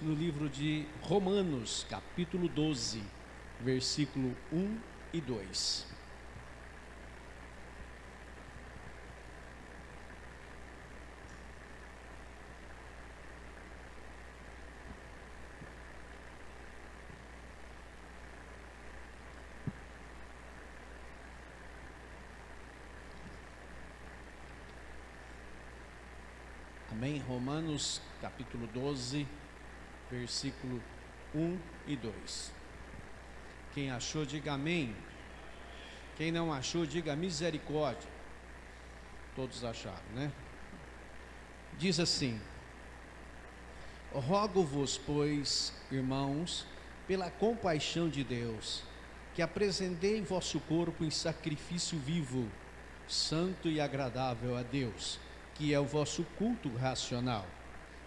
no livro de Romanos, capítulo 12, versículo 1 e 2. Amém? Romanos, capítulo 12, versículo 1 e 2. Quem achou, diga amém. Quem não achou, diga misericórdia. Todos acharam, né? Diz assim: rogo-vos, pois, irmãos, pela compaixão de Deus, que apresentei vosso corpo em sacrifício vivo, santo e agradável a Deus, que é o vosso culto racional.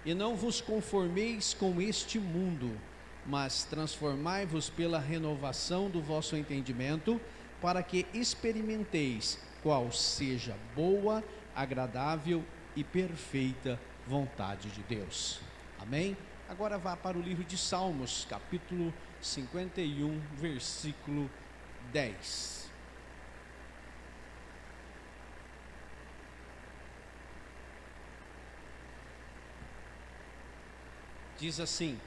E não vos conformeis com este mundo, mas transformai-vos pela renovação do vosso entendimento, para que experimenteis qual seja boa, agradável e perfeita vontade de Deus. Amém? Agora vá para o livro de Salmos, capítulo 51, versículo 10. Diz assim: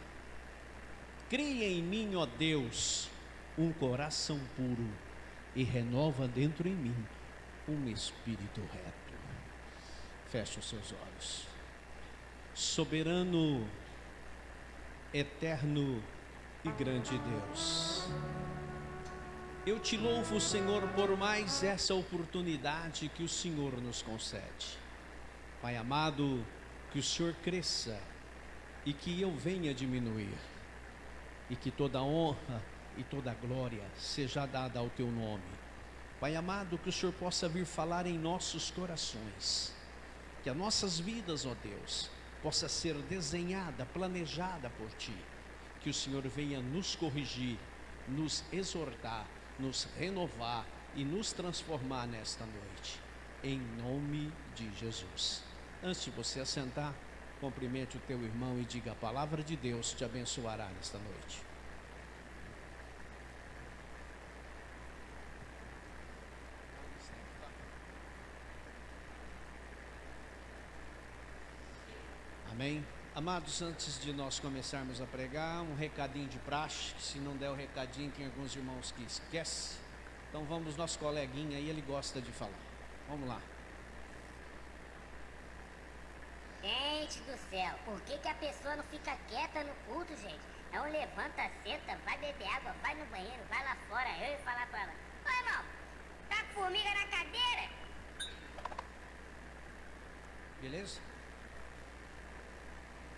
cria em mim, ó Deus, um coração puro, e renova dentro em mim um espírito reto. Feche os seus olhos. Soberano, eterno e grande Deus, eu te louvo, Senhor, por mais essa oportunidade que o Senhor nos concede. Pai amado, que o Senhor cresça e que eu venha diminuir, e que toda honra e toda glória seja dada ao teu nome. Pai amado, que o Senhor possa vir falar em nossos corações, que as nossas vidas, ó Deus, possa ser desenhada, planejada por Ti, que o Senhor venha nos corrigir, nos exortar, nos renovar e nos transformar nesta noite, em nome de Jesus. Antes de você assentar, cumprimente o teu irmão e diga: a palavra de Deus te abençoará nesta noite. Amém? Amados, antes de nós começarmos a pregar, um recadinho de praxe. Se não der o recadinho, tem alguns irmãos que esquecem. Então vamos, nosso coleguinha aí, ele gosta de falar. Vamos lá. Gente do céu, por que a pessoa não fica quieta no culto, gente? Não levanta, senta, vai beber água, vai no banheiro, vai lá fora. Eu ia falar pra ela: ô irmão, tá com formiga na cadeira? Beleza?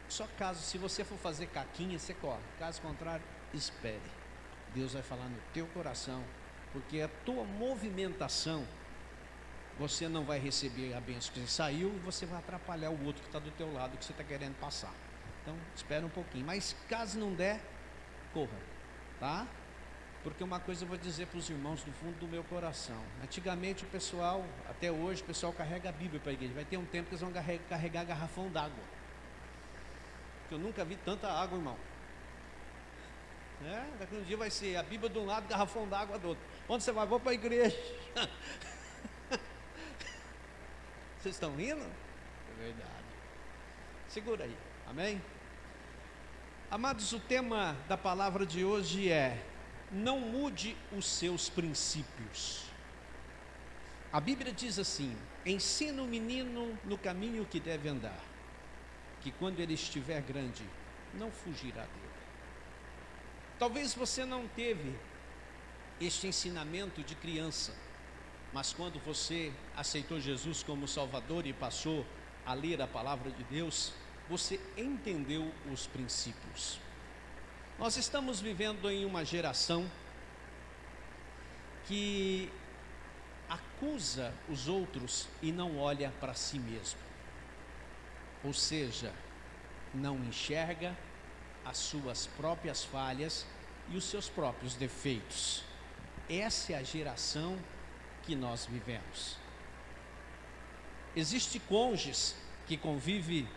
Só caso, se você for fazer caquinha, você corre. Caso contrário, espere. Deus vai falar no teu coração, porque a tua movimentação, você não vai receber a bênção que saiu, e você vai atrapalhar o outro que está do teu lado, que você está querendo passar. Então, espera um pouquinho. Mas caso não der, corra, tá? Porque uma coisa eu vou dizer para os irmãos do fundo do meu coração. Antigamente o pessoal, até hoje, o pessoal carrega a Bíblia para a igreja. Vai ter um tempo que eles vão carregar garrafão d'água. Eu nunca vi tanta água, irmão. Daqui um dia vai ser a Bíblia de um lado, garrafão d'água do outro. Onde você vai? Vou para a igreja. Vocês estão rindo? É verdade. Segura aí, amém? Amados, o tema da palavra de hoje é: não mude os seus princípios. A Bíblia diz assim: ensina o menino no caminho que deve andar, que quando ele estiver grande, não fugirá dele. Talvez você não teve este ensinamento de criança, mas quando você aceitou Jesus como Salvador e passou a ler a palavra de Deus, você entendeu os princípios. Nós estamos vivendo em uma geração que acusa os outros e não olha para si mesmo. Ou seja, não enxerga as suas próprias falhas e os seus próprios defeitos. Essa é a geração que nós vivemos. Existem cônjuges que convivem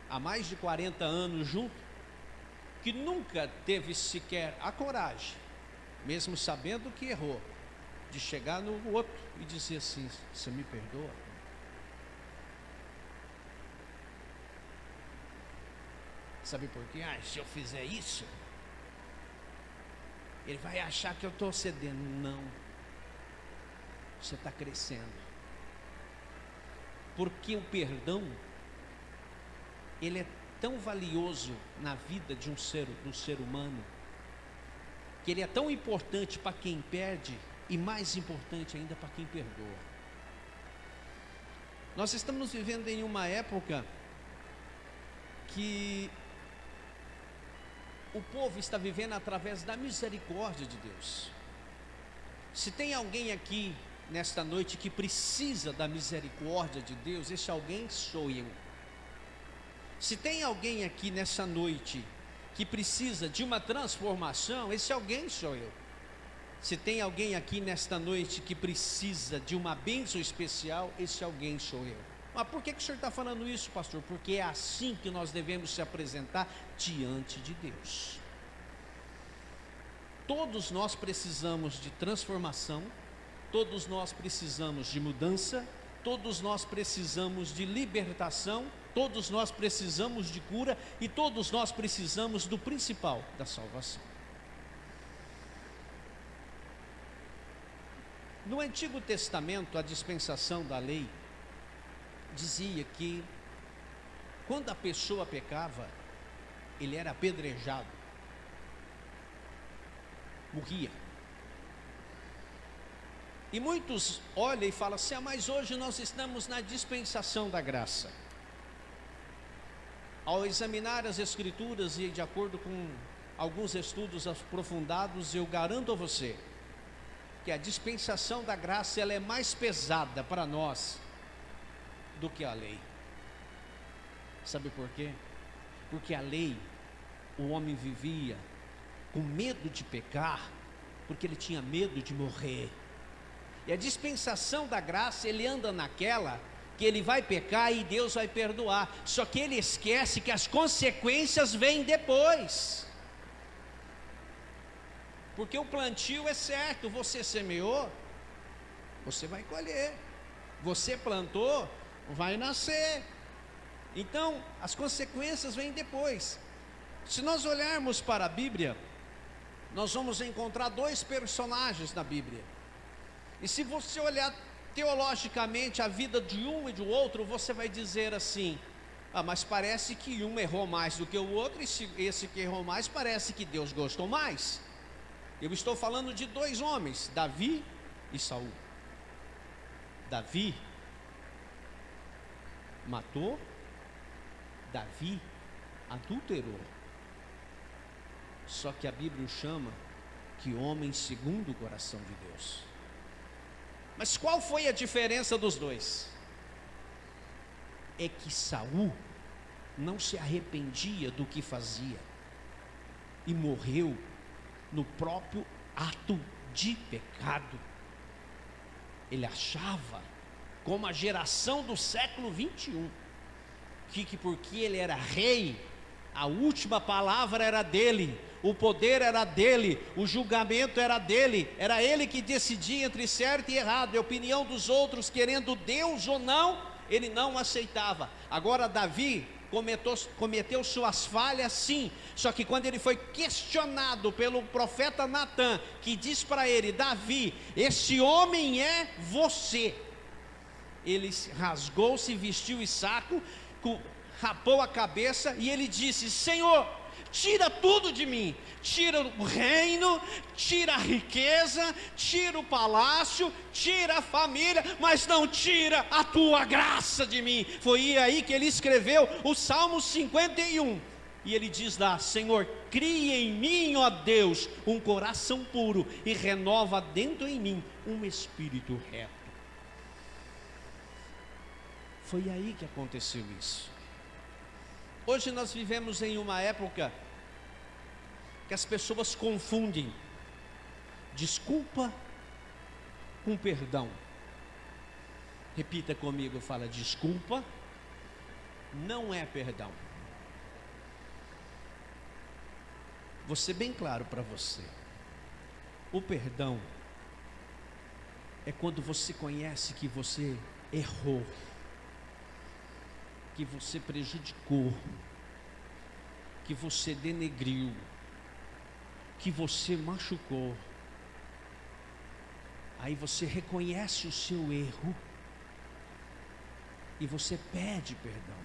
há mais de 40 anos juntos que nunca teve sequer a coragem, mesmo sabendo que errou, de chegar no outro e dizer assim: você me perdoa? Sabe por quê? Se eu fizer isso, ele vai achar que eu estou cedendo. Não, você está crescendo. Porque o perdão, ele é tão valioso na vida do ser humano, que ele é tão importante para quem perde e mais importante ainda para quem perdoa. Nós estamos vivendo em uma época que o povo está vivendo através da misericórdia de Deus. Se tem alguém aqui nesta noite que precisa da misericórdia de Deus, esse alguém sou eu. Se tem alguém aqui nessa noite que precisa de uma transformação, esse alguém sou eu. Se tem alguém aqui nesta noite que precisa de uma bênção especial, esse alguém sou eu. Mas por que o senhor está falando isso, pastor? Porque é assim que nós devemos se apresentar diante de Deus. Todos nós precisamos de transformação, todos nós precisamos de mudança, todos nós precisamos de libertação, todos nós precisamos de cura e todos nós precisamos do principal, da salvação. No Antigo Testamento, a dispensação da lei dizia que quando a pessoa pecava, ele era apedrejado, morria. E muitos olham e falam assim: mas hoje nós estamos na dispensação da graça. Ao examinar as Escrituras e de acordo com alguns estudos aprofundados, eu garanto a você que a dispensação da graça ela é mais pesada para nós do que a lei. Sabe por quê? Porque a lei, o homem vivia com medo de pecar, porque ele tinha medo de morrer. E a dispensação da graça, ele anda naquela que ele vai pecar e Deus vai perdoar, só que ele esquece que as consequências vêm depois. Porque o plantio é certo, você semeou, você vai colher. Você plantou, vai nascer. Então, as consequências vêm depois. Se nós olharmos para a Bíblia, nós vamos encontrar dois personagens na Bíblia. E se você olhar teologicamente a vida de um e do outro, você vai dizer assim: mas parece que um errou mais do que o outro, e esse que errou mais, parece que Deus gostou mais. Eu estou falando de dois homens, Davi e Saul. Davi matou, Davi adulterou. Só que a Bíblia o chama que homem segundo o coração de Deus. Mas qual foi a diferença dos dois? É que Saul não se arrependia do que fazia e morreu no próprio ato de pecado. Ele achava, como a geração do século 21, que porque ele era rei, a última palavra era dele, o poder era dele, o julgamento era dele, era ele que decidia entre certo e errado. E a opinião dos outros, querendo Deus ou não, ele não aceitava. Agora Davi cometeu suas falhas, sim, só que quando ele foi questionado pelo profeta Natã, que diz para ele: Davi, esse homem é você. Ele rasgou-se, vestiu o saco, rapou a cabeça e ele disse: Senhor, tira tudo de mim, tira o reino, tira a riqueza, tira o palácio, tira a família, mas não tira a tua graça de mim. Foi aí que ele escreveu o Salmo 51, e ele diz lá: Senhor, cria em mim, ó Deus, um coração puro e renova dentro em mim um espírito reto. Foi aí que aconteceu isso. Hoje nós vivemos em uma época que as pessoas confundem desculpa com perdão. Repita comigo, fala: desculpa não é perdão. vou ser bem claro para você. O perdão é quando você conhece que você errou, que você prejudicou, que você denegriu, que você machucou. Aí você reconhece o seu erro e você pede perdão.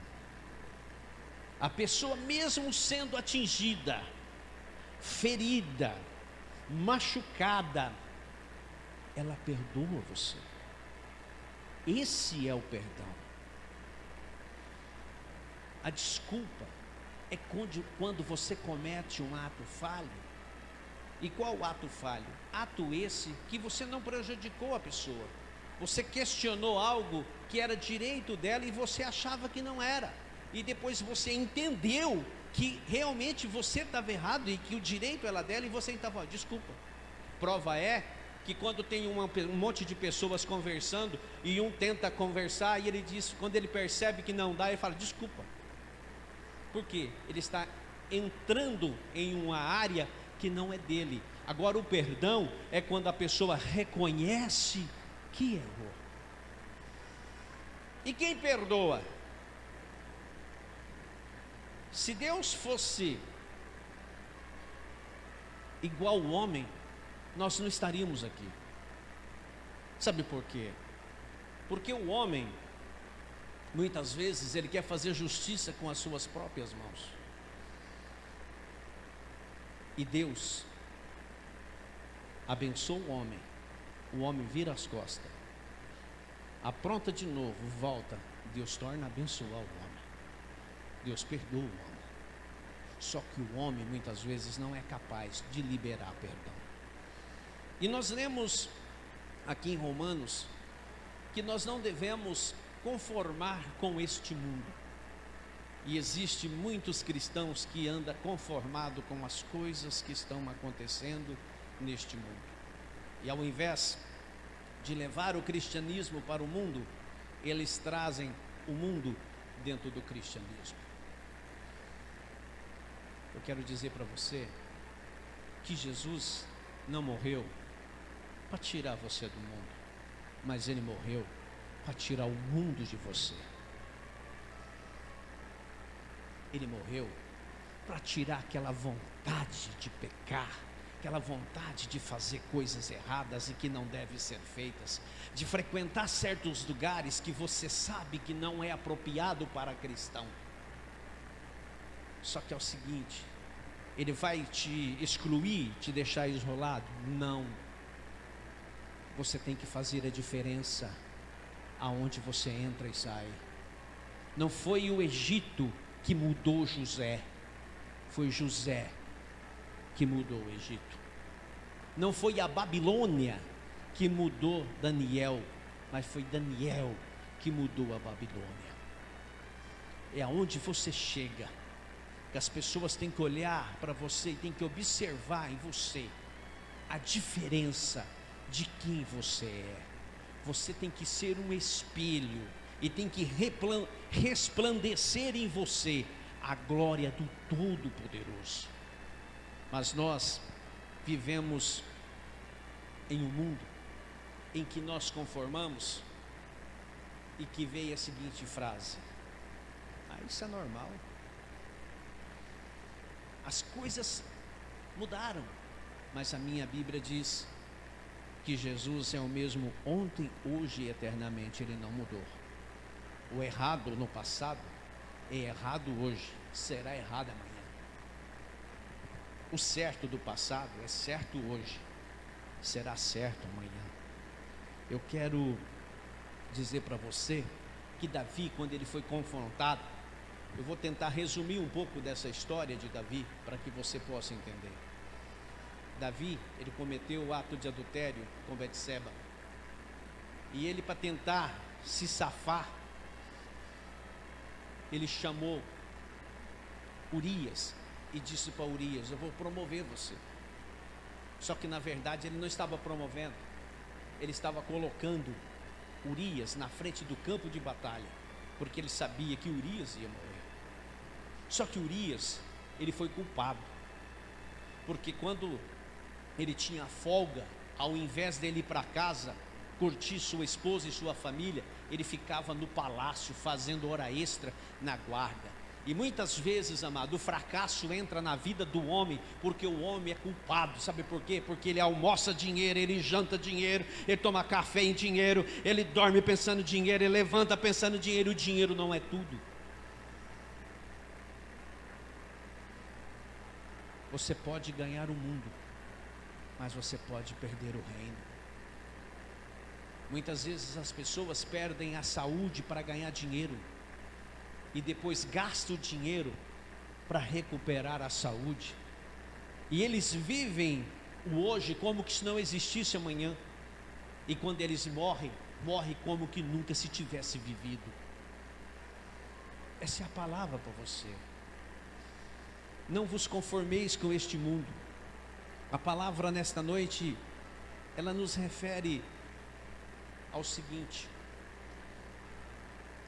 A pessoa, mesmo sendo atingida, ferida, machucada, ela perdoa você. Esse é o perdão. A desculpa é quando você comete um ato falho. E qual ato falho? Ato esse que você não prejudicou a pessoa. Você questionou algo que era direito dela e você achava que não era. E depois você entendeu que realmente você estava errado e que o direito era dela e você estava, desculpa. Prova é que quando tem um monte de pessoas conversando e um tenta conversar e ele diz, quando ele percebe que não dá, ele fala, desculpa. Por quê? Ele está entrando em uma área que não é dele. Agora o perdão é quando a pessoa reconhece que errou. E quem perdoa? Se Deus fosse igual ao homem, nós não estaríamos aqui. Sabe por quê? Porque o homem, muitas vezes, ele quer fazer justiça com as suas próprias mãos. E Deus abençoa o homem vira as costas, apronta de novo, volta, Deus torna a abençoar o homem, Deus perdoa o homem. Só que o homem muitas vezes não é capaz de liberar perdão. E nós lemos aqui em Romanos que nós não devemos conformar com este mundo. E existe muitos cristãos que andam conformados com as coisas que estão acontecendo neste mundo. E ao invés de levar o cristianismo para o mundo, eles trazem o mundo dentro do cristianismo. Eu quero dizer para você que Jesus não morreu para tirar você do mundo, mas Ele morreu para tirar o mundo de você. Ele morreu para tirar aquela vontade de pecar, aquela vontade de fazer coisas erradas e que não devem ser feitas, de frequentar certos lugares que você sabe que não é apropriado para cristão. Só que é o seguinte, ele vai te excluir, te deixar isolado? Não. Você tem que fazer a diferença aonde você entra e sai. Não foi o Egito que mudou José, foi José que mudou o Egito. Não foi a Babilônia que mudou Daniel, mas foi Daniel que mudou a Babilônia. É aonde você chega que as pessoas têm que olhar para você e têm que observar em você a diferença de quem você é. Você tem que ser um espelho e tem que resplandecer em você a glória do Todo-Poderoso. Mas nós vivemos em um mundo em que nós conformamos e que veio a seguinte frase: isso é normal. As coisas mudaram, mas a minha Bíblia diz que Jesus é o mesmo ontem, hoje e eternamente. Ele não mudou. O errado no passado é errado hoje, será errado amanhã. O certo do passado é certo hoje, será certo amanhã. Eu quero dizer para você que Davi, quando ele foi confrontado, eu vou tentar resumir um pouco dessa história de Davi para que você possa entender. Davi, ele cometeu o ato de adultério com Betseba, e ele, para tentar se safar, ele chamou Urias e disse para Urias: eu vou promover você. Só que na verdade ele não estava promovendo, ele estava colocando Urias na frente do campo de batalha, porque ele sabia que Urias ia morrer. Só que Urias, ele foi culpado. porque quando ele tinha folga, ao invés dele ir para casa, curtir sua esposa e sua família, ele ficava no palácio fazendo hora extra na guarda. E muitas vezes, amado, o fracasso entra na vida do homem, porque o homem é culpado. Sabe por quê? Porque ele almoça dinheiro, ele janta dinheiro, ele toma café em dinheiro, ele dorme pensando em dinheiro, ele levanta pensando em dinheiro. O dinheiro não é tudo. Você pode ganhar o mundo, mas você pode perder o reino. Muitas vezes as pessoas perdem a saúde para ganhar dinheiro e depois gastam o dinheiro para recuperar a saúde. E eles vivem o hoje como que se não existisse amanhã. E quando eles morrem, morrem como que nunca se tivesse vivido. Essa é a palavra para você. Não vos conformeis com este mundo. A palavra nesta noite, ela nos refere ao seguinte: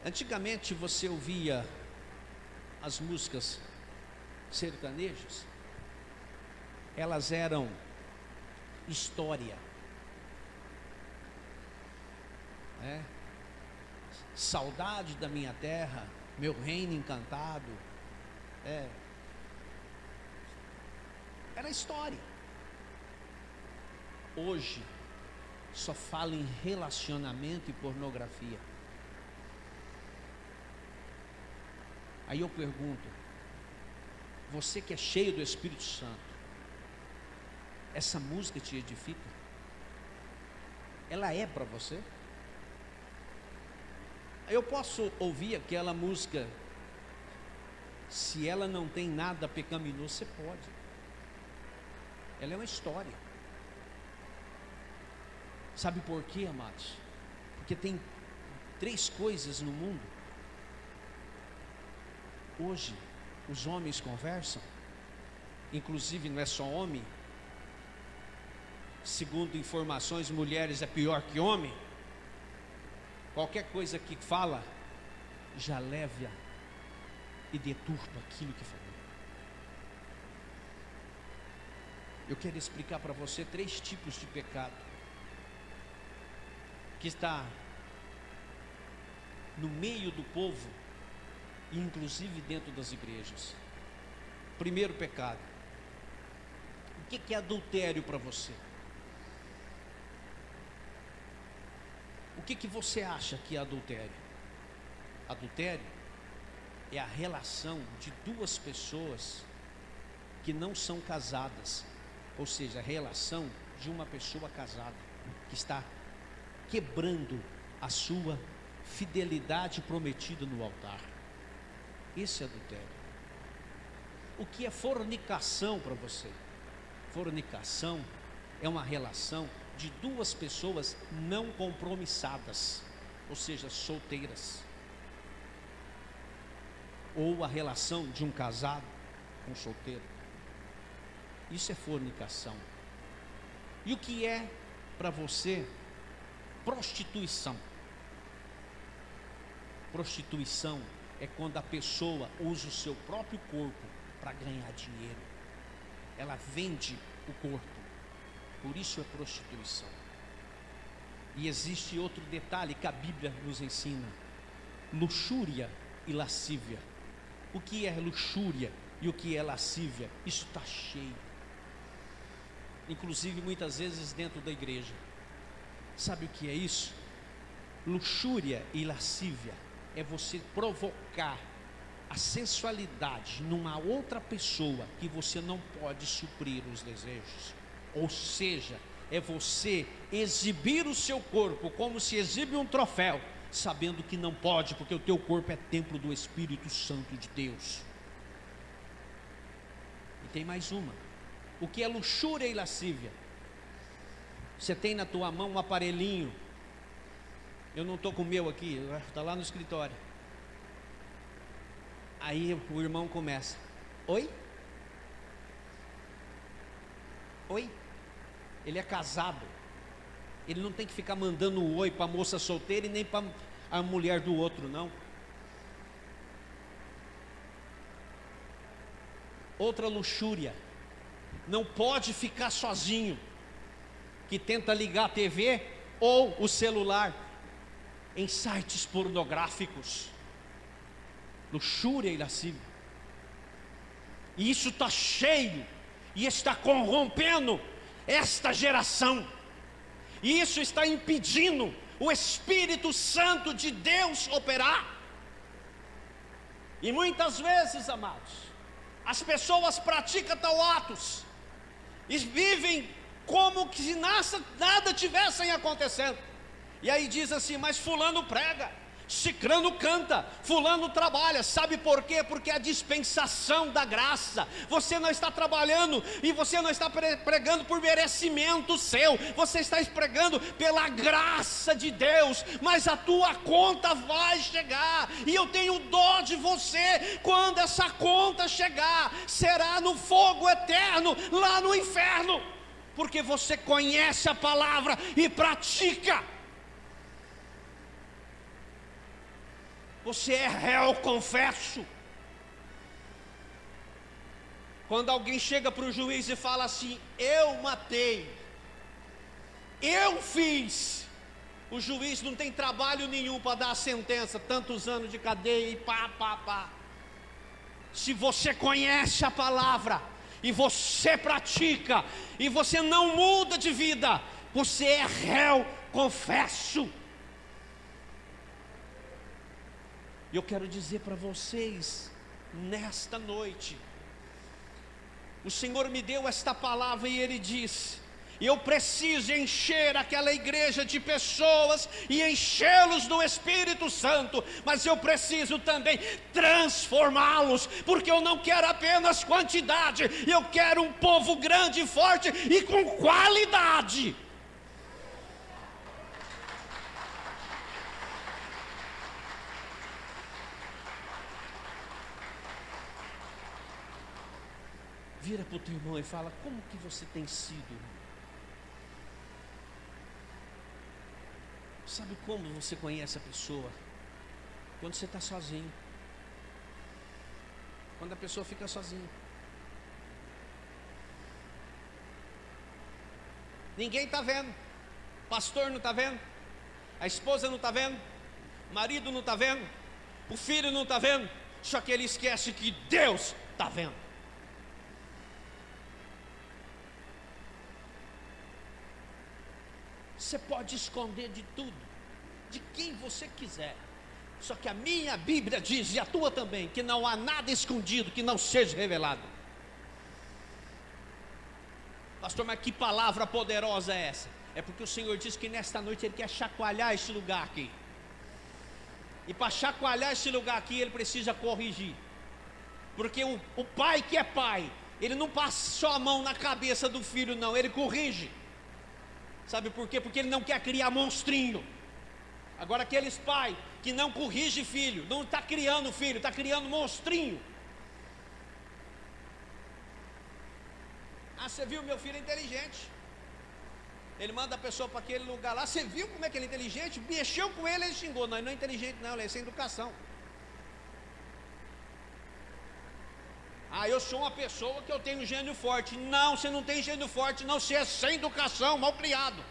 antigamente você ouvia as músicas sertanejas, elas eram história, né? Saudade da minha terra, meu reino encantado, era história. Hoje só fala em relacionamento e pornografia. Aí eu pergunto, você que é cheio do Espírito Santo, essa música te edifica? Ela é para você? Eu posso ouvir aquela música, se ela não tem nada pecaminoso, você pode. Ela é uma história. Sabe por quê, amados? Porque tem 3 coisas no mundo. Hoje, os homens conversam, inclusive não é só homem, segundo informações, mulheres é pior que homem. Qualquer coisa que fala, já leva e deturpa aquilo que falou. Eu quero explicar para você 3 tipos de pecado que está no meio do povo e inclusive dentro das igrejas. Primeiro pecado. O que é adultério para você? O que você acha que é adultério? Adultério é a relação de 2 pessoas que não são casadas, ou seja, a relação de uma pessoa casada que está quebrando a sua fidelidade prometida no altar. Esse é adultério. O que é fornicação para você? Fornicação é uma relação de 2 pessoas não compromissadas, ou seja, solteiras, ou a relação de um casado com um solteiro. Isso é fornicação. E o que é para você prostituição? Prostituição é quando a pessoa usa o seu próprio corpo para ganhar dinheiro. Ela vende o corpo. Por isso é prostituição. E existe outro detalhe que a Bíblia nos ensina: luxúria e lascívia. O que é luxúria e o que é lascívia? Isso está cheio, inclusive muitas vezes dentro da igreja. Sabe o que é isso? Luxúria e lascívia é você provocar a sensualidade numa outra pessoa que você não pode suprir os desejos. Ou seja, é você exibir o seu corpo como se exibe um troféu, sabendo que não pode, porque o teu corpo é templo do Espírito Santo de Deus. E tem mais uma. O que é luxúria e lascívia? Você tem na tua mão um aparelhinho. Eu não estou com o meu aqui, está lá no escritório. Aí o irmão começa: oi? Oi? Ele é casado. Ele não tem que ficar mandando um oi para a moça solteira e nem para a mulher do outro, não. Outra luxúria não pode ficar sozinho, que tenta ligar a TV ou o celular em sites pornográficos, luxúria e lascívia. E isso está cheio e está corrompendo esta geração. E isso está impedindo o Espírito Santo de Deus operar. E muitas vezes, amados, as pessoas praticam tal atos e vivem como que se nada tivessem acontecendo. E aí diz assim: mas fulano prega, cicrano canta, fulano trabalha. Sabe por quê? Porque é a dispensação da graça. Você não está trabalhando e você não está pregando por merecimento seu, você está pregando pela graça de Deus. Mas a tua conta vai chegar, e eu tenho dó de você. Quando essa conta chegar, será no fogo eterno, lá no inferno, porque você conhece a palavra e pratica. Você é réu confesso. Quando alguém chega para o juiz e fala assim: eu matei, eu fiz, o juiz não tem trabalho nenhum para dar a sentença, tantos anos de cadeia e pá. Se você conhece a palavra e você pratica, e você não muda de vida, você é réu confesso. E eu quero dizer para vocês, nesta noite, o Senhor me deu esta palavra e Ele disse: eu preciso encher aquela igreja de pessoas e enchê-los do Espírito Santo, mas eu preciso também transformá-los, porque eu não quero apenas quantidade, eu quero um povo grande, forte e com qualidade. Vira para o teu irmão e fala: como que você tem sido? Sabe como você conhece a pessoa? Quando você está sozinho. Quando a pessoa fica sozinha. Ninguém está vendo. Pastor não está vendo. A esposa não está vendo. O marido não está vendo. O filho não está vendo. Só que ele esquece que Deus está vendo. Você pode esconder de tudo, de quem você quiser, só que a minha Bíblia diz, e a tua também, que não há nada escondido que não seja revelado. Pastor, mas que palavra poderosa é essa? É porque o Senhor diz que nesta noite Ele quer chacoalhar este lugar aqui. E para chacoalhar este lugar aqui, Ele precisa corrigir. Porque o pai que é pai, ele não passa só a mão na cabeça do filho, não, ele corrige. Sabe por quê? Porque ele não quer criar monstrinho. Agora aqueles pais que não corrigem filho, não está criando filho, está criando monstrinho. Ah, você viu, meu filho é inteligente. Ele manda a pessoa para aquele lugar lá. Você viu como é que ele é inteligente? Mexeu com ele, ele xingou. Não, ele não é inteligente não, ele é sem educação. Ah, eu sou uma pessoa que eu tenho gênio forte. Não, você não tem gênio forte, não, você é sem educação, mal criado.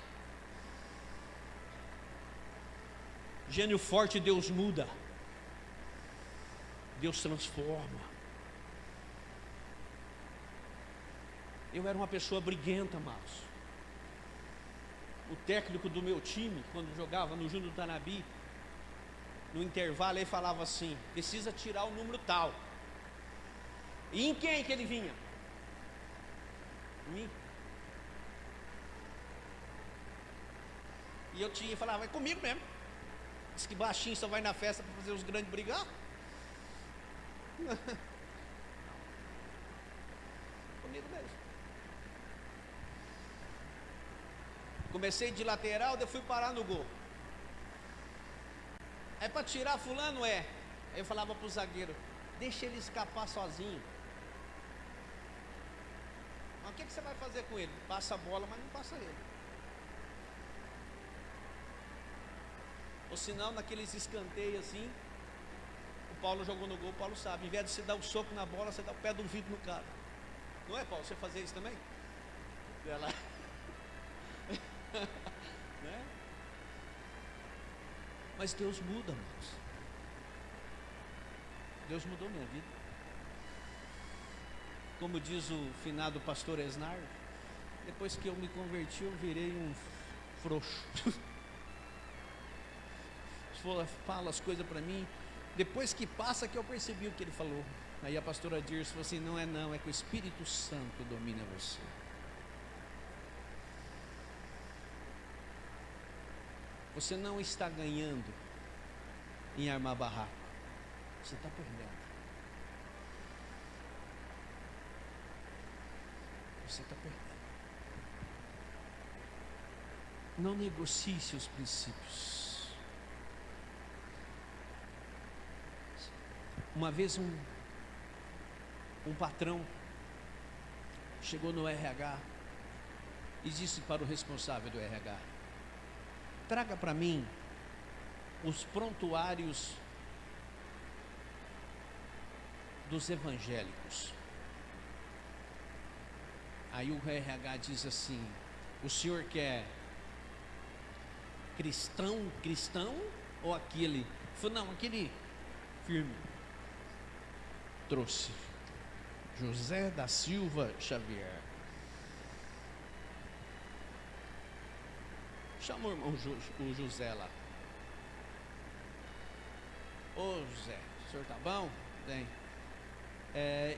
Gênio forte Deus muda, Deus transforma. Eu era uma pessoa briguenta, amados. O técnico do meu time, quando jogava no Júnior do Tanabi, no intervalo ele falava assim: precisa tirar o número tal. E em quem que ele vinha? Em mim. E eu falava: é comigo mesmo. Diz que baixinho só vai na festa para fazer os grandes brigar. Comigo mesmo. Comecei de lateral, daí fui parar no gol. É para tirar fulano? É. Aí eu falava para o zagueiro: deixa ele escapar sozinho. Mas o que você vai fazer com ele? Passa a bola, mas não passa ele. Ou senão, naqueles escanteios assim, o Paulo jogou no gol, o Paulo sabe, em vez de você dar um soco na bola, você dá o pé do vidro no cara. Não é, Paulo? Você fazia isso também? Ela... né? Mas Deus muda, irmãos. Deus mudou minha vida. Como diz o finado pastor Esnar, depois que eu me converti, eu virei um frouxo. Fala as coisas para mim. Depois que passa que eu percebi o que ele falou. Aí a pastora Dirce falou assim: não, é que o Espírito Santo domina você. Você não está ganhando em armar barraco. Você está perdendo. Você está perdendo. Não negocie seus princípios. Uma vez um patrão chegou no RH e disse para o responsável do RH: traga para mim os prontuários dos evangélicos. Aí o RH diz assim: o senhor quer cristão ou aquele? Falou: não, aquele firme. Trouxe José da Silva Xavier. Chamou o irmão o José lá. Ô José, o senhor tá bom? Bem.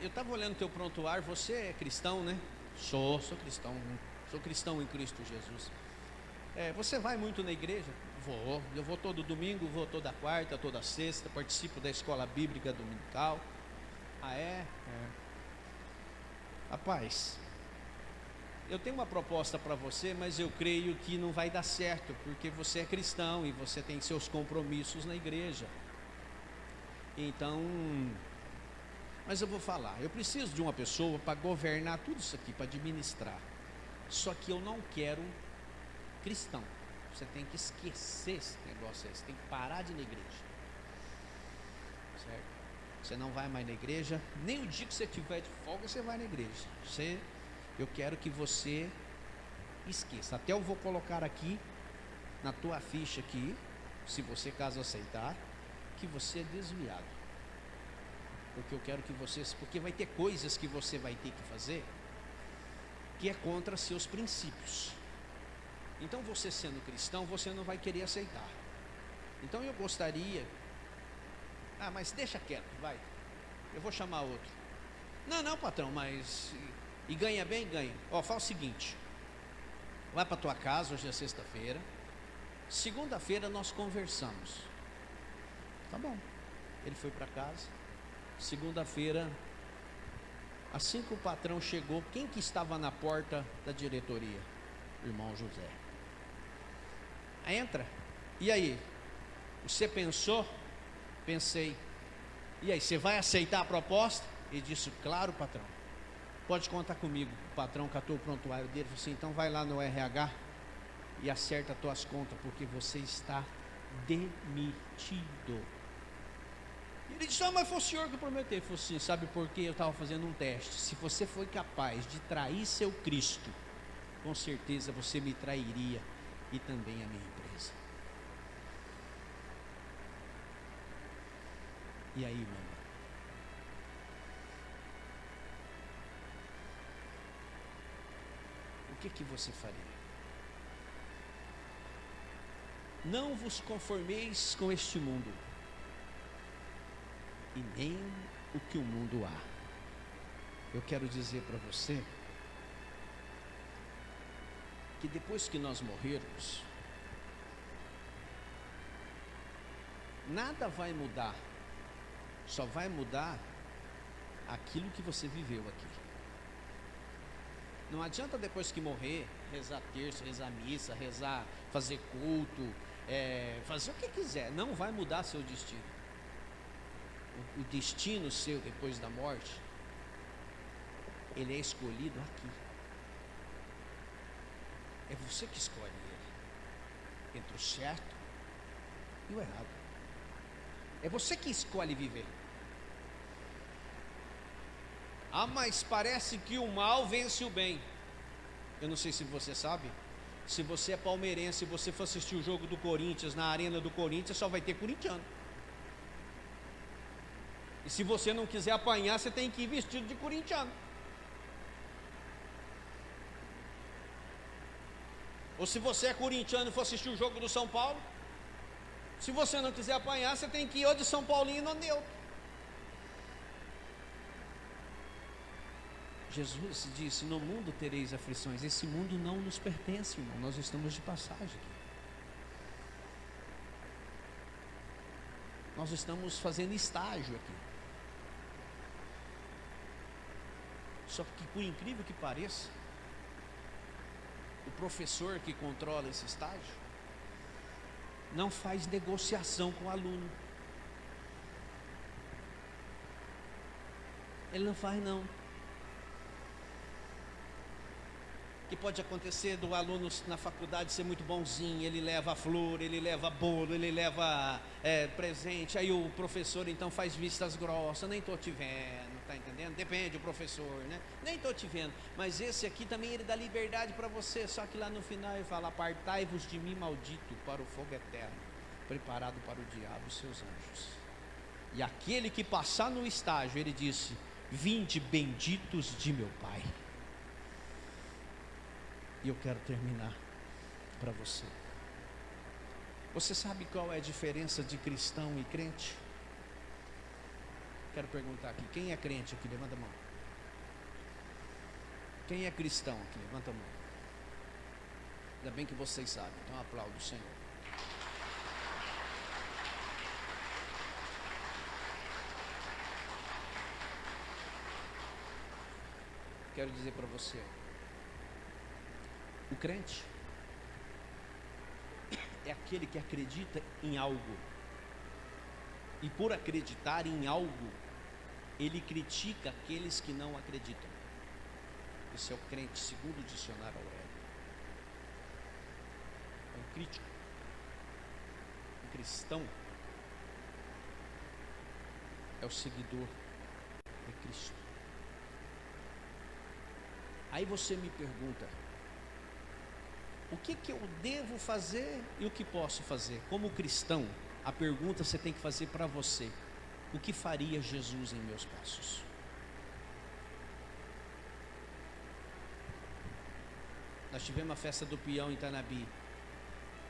Eu estava olhando o teu prontuário. Você é cristão, né? Sou cristão. Sou cristão em Cristo Jesus. Você vai muito na igreja? Vou. Eu vou todo domingo, vou toda quarta, toda sexta. Participo da escola bíblica dominical. Ah, é? Rapaz, eu tenho uma proposta para você, mas eu creio que não vai dar certo, porque você é cristão e você tem seus compromissos na igreja. Então, mas eu vou falar, eu preciso de uma pessoa para governar tudo isso aqui, para administrar. Só que eu não quero cristão. Você tem que esquecer esse negócio aí, você tem que parar de ir na igreja. Certo? Você não vai mais na igreja, nem o dia que você tiver de folga você vai na igreja. Eu quero que você esqueça. Até eu vou colocar aqui na tua ficha aqui, se você caso aceitar, que você é desviado. Porque eu quero que você, porque vai ter coisas que você vai ter que fazer que é contra seus princípios. Então você sendo cristão, você não vai querer aceitar. Então eu gostaria... Ah, mas deixa quieto, vai. Eu vou chamar outro. Não, patrão, mas... E ganha bem? Ganha. Fala o seguinte. Vai para tua casa, hoje é sexta-feira. Segunda-feira nós conversamos. Tá bom. Ele foi para casa. Segunda-feira, assim que o patrão chegou, quem que estava na porta da diretoria? O irmão José. Entra. E aí? Você pensou? Pensei. E aí, você vai aceitar a proposta? Ele disse: claro, patrão. Pode contar comigo. O patrão catou o prontuário dele e falou assim: então vai lá no RH e acerta as tuas contas, porque você está demitido. E ele disse: mas foi o senhor que prometeu. Ele falou assim: sabe por quê? Eu estava fazendo um teste. Se você foi capaz de trair seu Cristo, com certeza você me trairia e também a minha empresa. E aí, mano? O que você faria? Não vos conformeis com este mundo, e nem o que o mundo há. Eu quero dizer para você que depois que nós morrermos, nada vai mudar. Só vai mudar aquilo que você viveu aqui. Não adianta depois que morrer, rezar terço, rezar missa, fazer culto, fazer o que quiser. Não vai mudar seu destino. O destino seu depois da morte, ele é escolhido aqui. É você que escolhe ele, entre o certo e o errado. É você que escolhe viver. Ah, mas parece que o mal vence o bem. Eu não sei se você sabe. Se você é palmeirense e você for assistir o jogo do Corinthians na arena do Corinthians, só vai ter corintiano. E se você não quiser apanhar, você tem que ir vestido de corintiano. Ou se você é corintiano e for assistir o jogo do São Paulo, se você não quiser apanhar, você tem que ir ou de São Paulino ou neutro. Jesus disse: no mundo tereis aflições. Esse mundo não nos pertence, irmão. Nós estamos de passagem aqui. Nós estamos fazendo estágio aqui. Só que, por incrível que pareça, o professor que controla esse estágio não faz negociação com o aluno. Ele não faz, não. Que pode acontecer do aluno na faculdade ser muito bonzinho, ele leva flor, ele leva bolo, ele leva presente, aí o professor então faz vistas grossas, nem estou te vendo, está entendendo? Depende do professor, né? Nem estou te vendo, mas esse aqui também ele dá liberdade para você, só que lá no final ele fala: apartai-vos de mim, maldito, para o fogo eterno, preparado para o diabo e seus anjos. E aquele que passar no estágio, ele disse: vinde benditos de meu Pai. E eu quero terminar para você. Você sabe qual é a diferença de cristão e crente? Quero perguntar aqui: quem é crente aqui? Levanta a mão. Quem é cristão aqui? Levanta a mão. Ainda bem que vocês sabem, então aplaudo o Senhor. Quero dizer para você: o crente é aquele que acredita em algo, e por acreditar em algo, ele critica aqueles que não acreditam. Esse é o crente, segundo o dicionário Aurélio. É um crítico. Um cristão é o seguidor de Cristo. Aí você me pergunta: o que eu devo fazer e o que posso fazer? Como cristão, a pergunta você tem que fazer para você: o que faria Jesus em meus passos? Nós tivemos a festa do peão em Tanabi.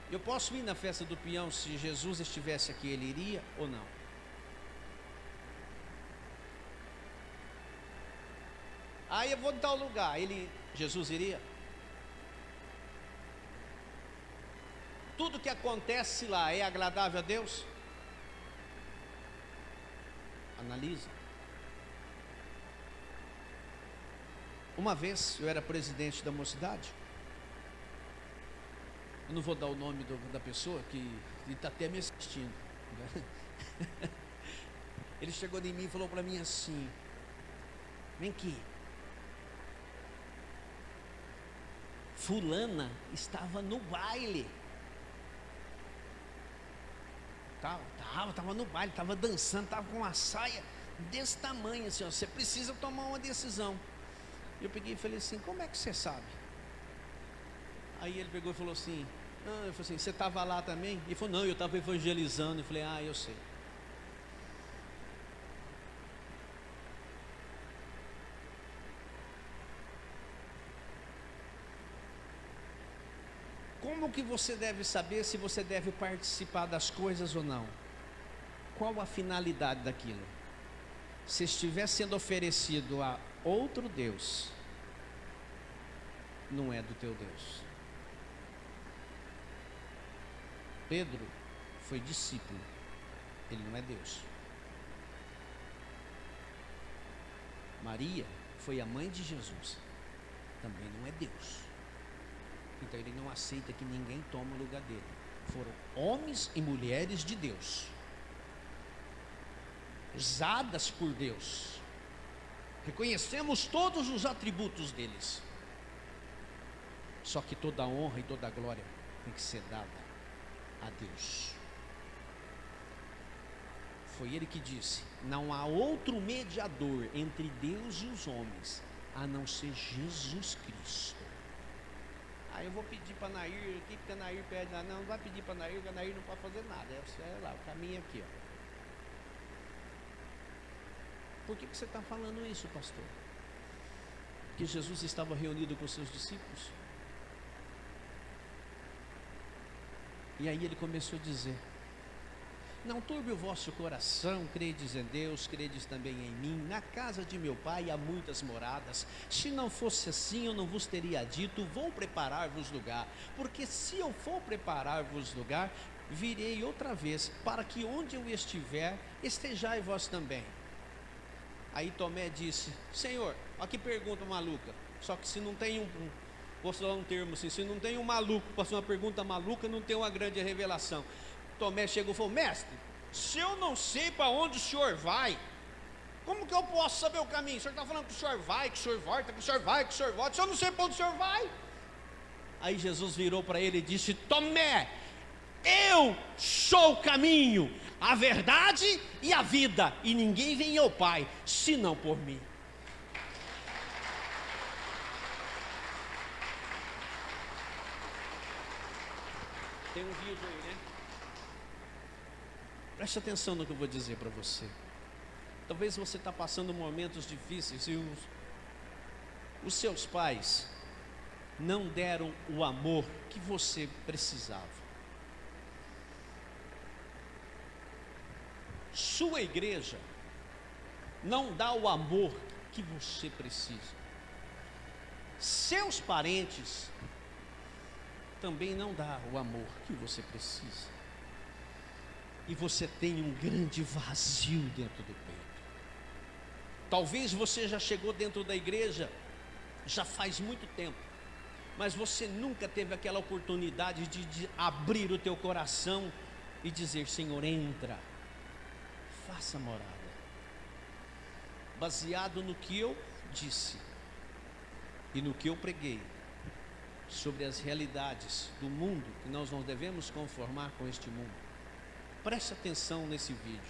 Eu posso ir na festa do peão se Jesus estivesse aqui, ele iria ou não? Aí eu vou em tal lugar, Jesus iria? Tudo que acontece lá é agradável a Deus? Analisa. Uma vez eu era presidente da mocidade. Eu não vou dar o nome da pessoa que está até me assistindo. Ele chegou em mim e falou para mim assim: vem aqui, fulana estava no baile. Estava no baile, estava dançando, estava com uma saia desse tamanho assim, ó, você precisa tomar uma decisão. Eu peguei e falei assim: como é que você sabe? Aí ele pegou e falou assim: eu falei assim, você estava lá também? Ele falou: não, eu estava evangelizando. Eu falei: eu sei. Como que você deve saber se você deve participar das coisas ou não? Qual a finalidade daquilo? Se estiver sendo oferecido a outro Deus, não é do teu Deus. Pedro foi discípulo, ele não é Deus. Maria foi a mãe de Jesus, também não é Deus. Então ele não aceita que ninguém tome o lugar dele. Foram homens e mulheres de Deus, usadas por Deus. Reconhecemos todos os atributos deles. Só que toda a honra e toda a glória tem que ser dada a Deus. Foi ele que disse: não há outro mediador entre Deus e os homens, a não ser Jesus Cristo. Aí eu vou pedir para Nair aqui, porque a Nair pede lá. Não vai pedir para Nair, porque a Nair não pode fazer nada. É lá, o caminho é aqui, ó. Por que você está falando isso, pastor? Porque Jesus estava reunido com seus discípulos. E aí ele começou a dizer: não turbe o vosso coração, credes em Deus, credes também em mim. Na casa de meu pai há muitas moradas. Se não fosse assim, eu não vos teria dito: vou preparar-vos lugar. Porque se eu for preparar-vos lugar, virei outra vez, para que onde eu estiver, estejai vós também. Aí Tomé disse: Senhor, olha que pergunta maluca. Só que se não tem vou falar um termo assim, se não tem um maluco para fazer uma pergunta maluca, não tem uma grande revelação. Tomé chegou e falou: mestre, se eu não sei para onde o senhor vai, como que eu posso saber o caminho? O senhor está falando que o senhor vai, que o senhor volta, que o senhor vai, que o senhor volta. Se eu não sei para onde o senhor vai. Aí Jesus virou para ele e disse: Tomé, eu sou o caminho, a verdade e a vida, e ninguém vem ao Pai senão por mim. Tem um vídeo aí, né? Preste atenção no que eu vou dizer para você. Talvez você está passando momentos difíceis e os seus pais não deram o amor que você precisava. Sua igreja não dá o amor que você precisa. Seus parentes também não dá o amor que você precisa. E você tem um grande vazio dentro do peito. Talvez você já chegou dentro da igreja já faz muito tempo, mas você nunca teve aquela oportunidade de abrir o teu coração e dizer: Senhor, entra, faça morada. Baseado no que eu disse e no que eu preguei sobre as realidades do mundo, que nós não devemos conformar com este mundo, preste atenção nesse vídeo.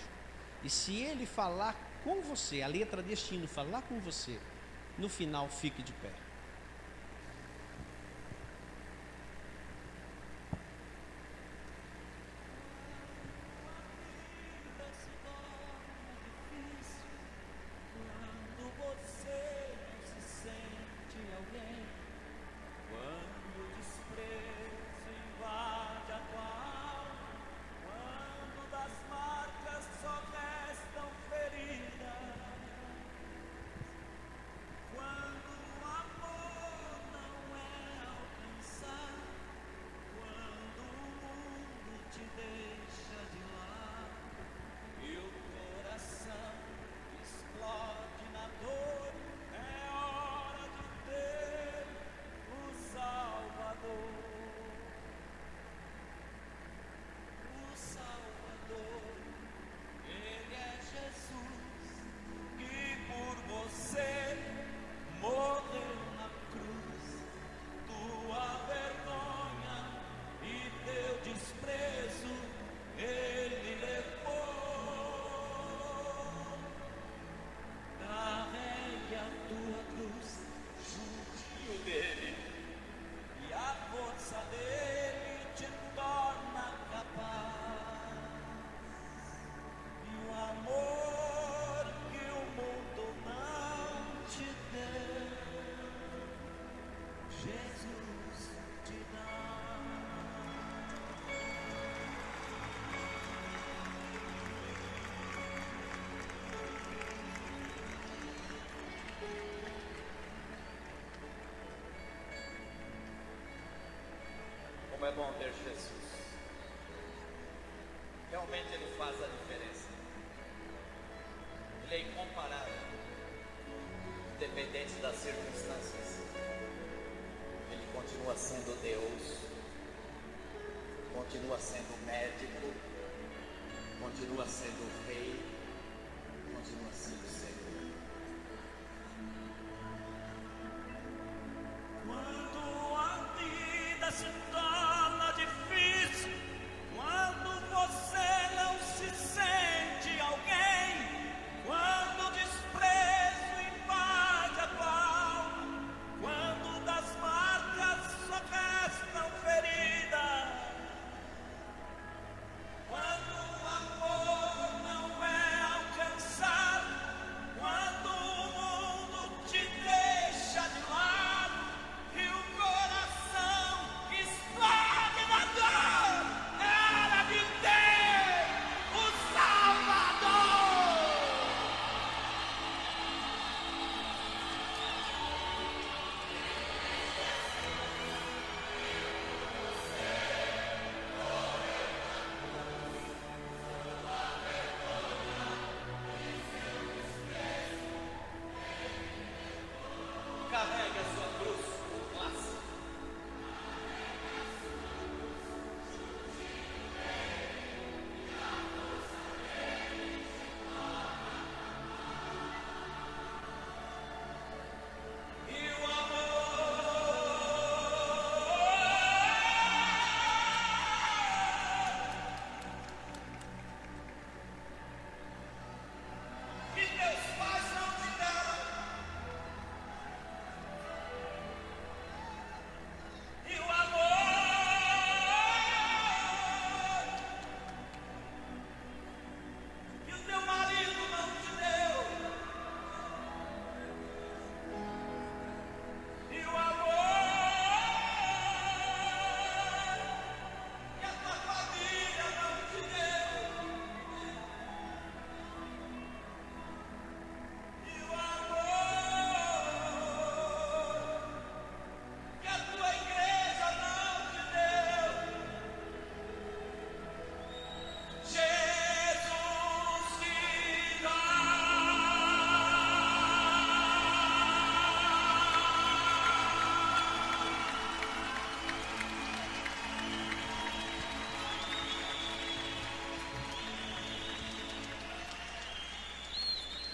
E se ele falar com você, a letra deste hino falar com você, no final fique de pé. Como é bom ter Jesus. Realmente Ele faz a diferença. Ele é incomparável, independente das circunstâncias. Ele continua sendo Deus, continua sendo médico, continua sendo Rei, continua sendo Senhor. Quando a vida se torna difícil, quando você não se sente alguém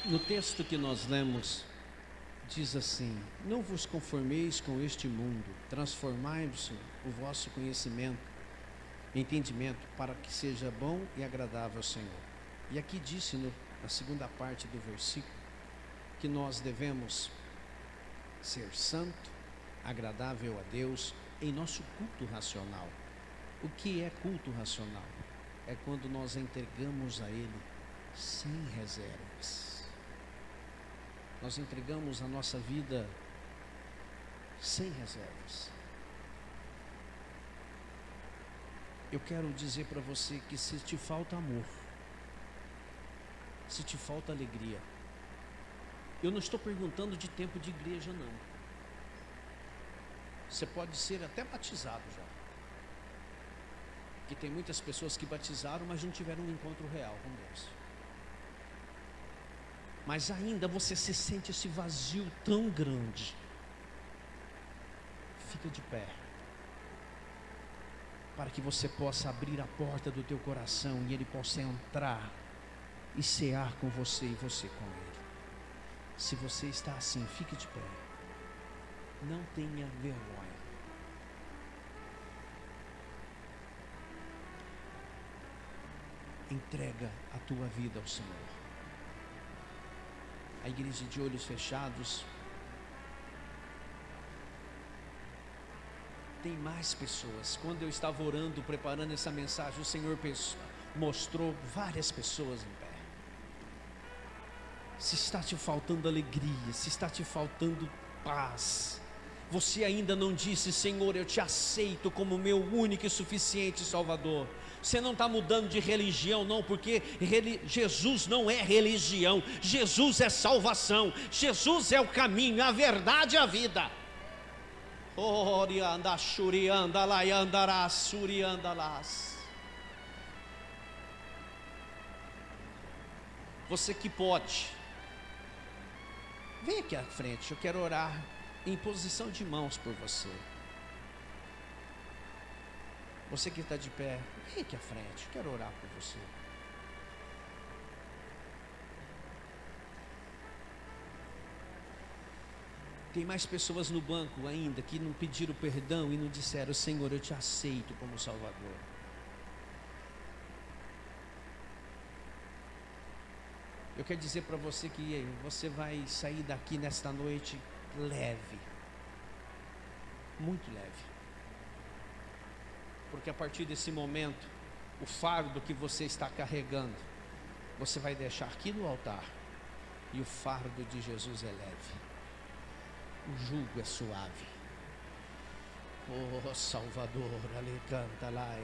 No texto que nós lemos, diz assim: não vos conformeis com este mundo, transformai-vos o vosso conhecimento, entendimento, para que seja bom e agradável ao Senhor. E aqui disse na segunda parte do versículo que nós devemos ser santo, agradável a Deus em nosso culto racional. O que é culto racional? É quando nós entregamos a Ele sem reservas. Nós entregamos a nossa vida sem reservas. Eu quero dizer para você que se te falta amor, se te falta alegria, eu não estou perguntando de tempo de igreja, não. Você pode ser até batizado já. Que tem muitas pessoas que batizaram, mas não tiveram um encontro real com Deus. Mas ainda você se sente esse vazio tão grande. Fica de pé, para que você possa abrir a porta do teu coração e Ele possa entrar e cear com você e você com Ele. Se você está assim, fique de pé. Não tenha vergonha. Entrega a tua vida ao Senhor. A igreja de olhos fechados. Tem mais pessoas. Quando eu estava orando, preparando essa mensagem, o Senhor mostrou várias pessoas em pé. Se está te faltando alegria, se está te faltando paz, você ainda não disse: Senhor, eu te aceito como meu único e suficiente Salvador. Você não está mudando de religião, não, porque Jesus não é religião, Jesus é salvação, Jesus é o caminho, a verdade e a vida. Você que pode, vem aqui à frente, eu quero orar em posição de mãos por você. Você que está de pé, vem aqui à frente, eu quero orar por você. Tem mais pessoas no banco ainda que não pediram perdão e não disseram: Senhor, eu te aceito como Salvador. Eu quero dizer para você que você vai sair daqui nesta noite leve, muito leve. Porque a partir desse momento, o fardo que você está carregando, você vai deixar aqui no altar. E o fardo de Jesus é leve. O jugo é suave. Oh Salvador, ale canta lá.